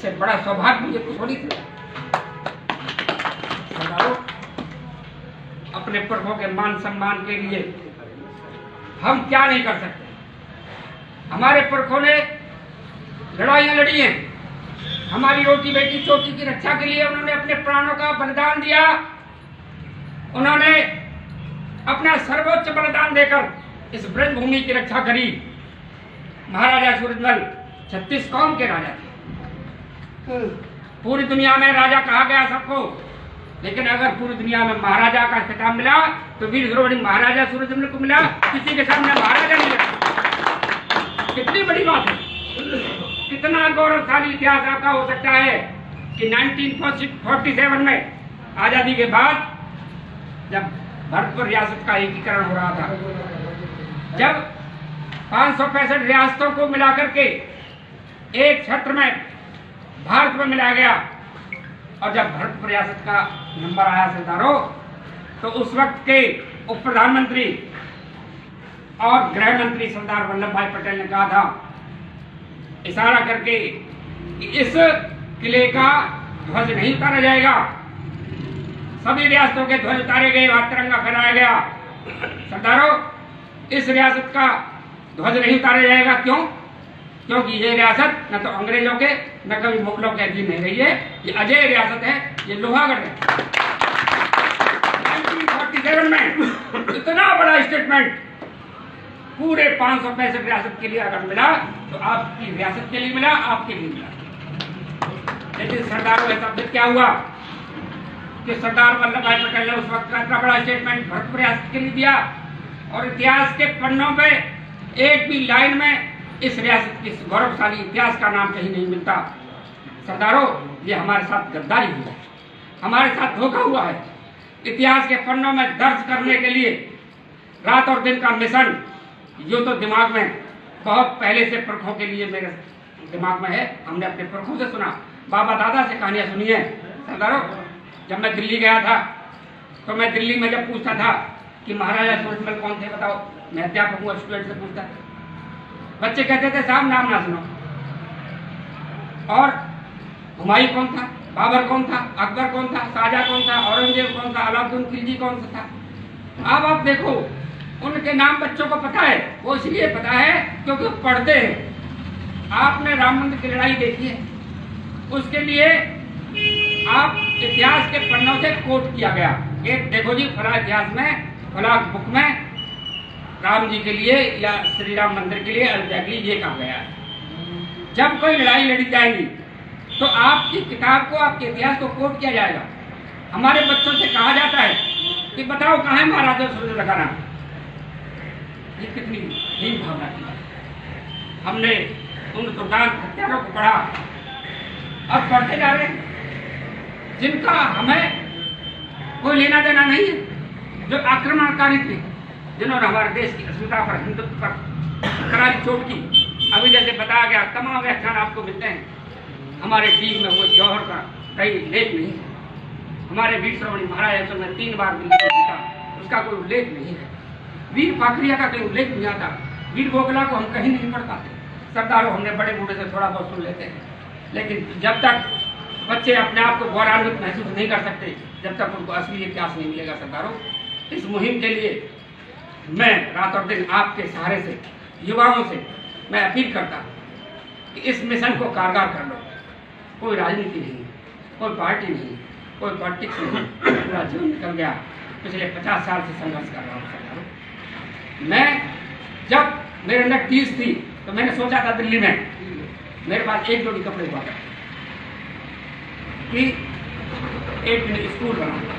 इससे बड़ा सौभाग्य मुझे कुछ थोड़ी थी। अपने पुरखों के मान सम्मान के लिए हम क्या नहीं कर सकते। हमारे पुरखों ने लड़ाइयां लड़ी हैं, हमारी रोटी बेटी चोटी की रक्षा के लिए उन्होंने अपने प्राणों का बलिदान दिया। उन्होंने अपना सर्वोच्च बलिदान देकर इस ब्रजभूमि की रक्षा करी। महाराजा सूरजमल 36 कौम के राजा थे। पूरी दुनिया में राजा कहा गया सबको, लेकिन अगर पूरी दुनिया में महाराजा का खिताब मिला तो वीर शिरोमणि महाराजा सूरजमल को मिला। किसी के सामने महाराजा नहीं लगा। कितनी बड़ी बात है, कितना गौरवशाली इतिहास आपका हो सकता है कि 1947 में आजादी के बाद जब भरतपुर रियासत का एकीकरण हो रहा था, जब 565 रियासतों को मिलाकर के एक छत्र में भारत में मिलाया गया, और जब भरतपुर रियासत का नंबर आया सरदारों, तो उस वक्त के उप प्रधानमंत्री और गृह मंत्री सरदार वल्लभ भाई पटेल ने कहा था इशारा करके कि इस किले का ध्वज नहीं उतारा जाएगा। सभी रियासतों के ध्वज उतारे गए, वहां तिरंगा फहराया गया। सरदारों, इस रियासत का ध्वज नहीं उतारा जाएगा। क्यों? क्योंकि ये रियासत न तो अंग्रेजों के न कभी मुगलों के अधीन नहीं रही है। ये अजय रियासत है, ये लोहागढ़ है। 1947 में इतना बड़ा स्टेटमेंट पूरे 565 रियासत के लिए अगर मिला तो आपकी रियासत के लिए मिला, आपके लिए मिला। लेकिन सरदारों के शब्द क्या हुआ कि सरदार वल्लभ भाई पटेल ने उस वक्त का इतना बड़ा स्टेटमेंट भरतपुर रियासत के लिए दिया, और इतिहास के पन्नों पे एक भी लाइन में इस रियासत के गौरवशाली इतिहास का नाम कहीं नहीं मिलता। सरदारों, ये हमारे साथ गद्दारी हुई है, हमारे साथ धोखा हुआ है। इतिहास के पन्नों में दर्ज करने के लिए रात और दिन का मिशन, यो तो दिमाग में बहुत पहले से पुरखों के लिए मेरे दिमाग में है। हमने अपने पुरखों से सुना, बाबा दादा से कहानियां सुनी है। सरदारों, जब मैं दिल्ली गया था तो मैं दिल्ली में जब पूछता था कि महाराजा सूरजमल कौन थे बताओ, मैं अध्यापक हूँ, स्टूडेंट से पूछता, बच्चे कहते थे साहब नाम ना सुनो। और हुमायूं कौन था, बाबर कौन था, अकबर कौन था, शाहजहां कौन था, औरंगजेब कौन था, अलाउद्दीन खिलजी कौन सा था। अब आप देखो, उनके नाम बच्चों को पता है। वो इसलिए पता है क्योंकि वो पढ़ते हैं। आपने राम मंदिर की लड़ाई देखी है, उसके लिए आप इतिहास के पन्नों से कोट किया गया। एक देखो जी, फला इतिहास में, फला बुक में राम जी के लिए या श्री राम मंदिर के लिए एग्जैक्टली ये कहा गया है। जब कोई लड़ाई लड़ी जाएगी तो आपकी किताब को, आपके इतिहास को कोट किया जाएगा। हमारे बच्चों से कहा जाता है कि बताओ कहाँ है महाराजा सूरजमल का नाम। ये कितनी हीन भावना की है। हमने उन दुर्दांत हत्यारों को पढ़ा, अब पढ़ते जा रहे हैं जिनका हमें कोई लेना देना नहीं है, जो आक्रमणकारी थे, जिन्होंने हमारे देश की अस्मिता पर, हिंदुत्व पर करारी चोट की। अभी जैसे बताया गया, तमाम व्याख्यान आपको मिलते हैं। हमारे बीच में वो जौहर का कहीं उल्लेख नहीं है। हमारे वीर शिरोमणि महाराज ने 3 बार दिल्ली को जीता, उसका कोई उल्लेख नहीं है। वीर फाखरिया का कोई उल्लेख नहीं आता। वीर गोखला को हम कहीं नहीं पढ़ पाते। सरदारों, हमने बड़े बूढ़े से थोड़ा बहुत सुन लेते हैं, लेकिन जब तक बच्चे अपने आप को गौरवान्वित महसूस नहीं कर सकते, जब तक उनको असली इतिहास नहीं मिलेगा। सरदारों, इस मुहिम के लिए मैं रात और दिन आपके सहारे से, युवाओं से मैं अपील करता कि इस मिशन को कारगर कर लो। कोई राजनीति नहीं, कोई पार्टी नहीं, कोई पॉलिटिक्स नहीं, पूरा जीवन निकल गया। पिछले 50 साल से संघर्ष कर रहा हूँ सरदारों। मैं जब मेरे अंदर टीस थी तो मैंने सोचा था दिल्ली में मेरे पास एक जोड़ी कपड़े हुआ था कि एक स्कूल बना।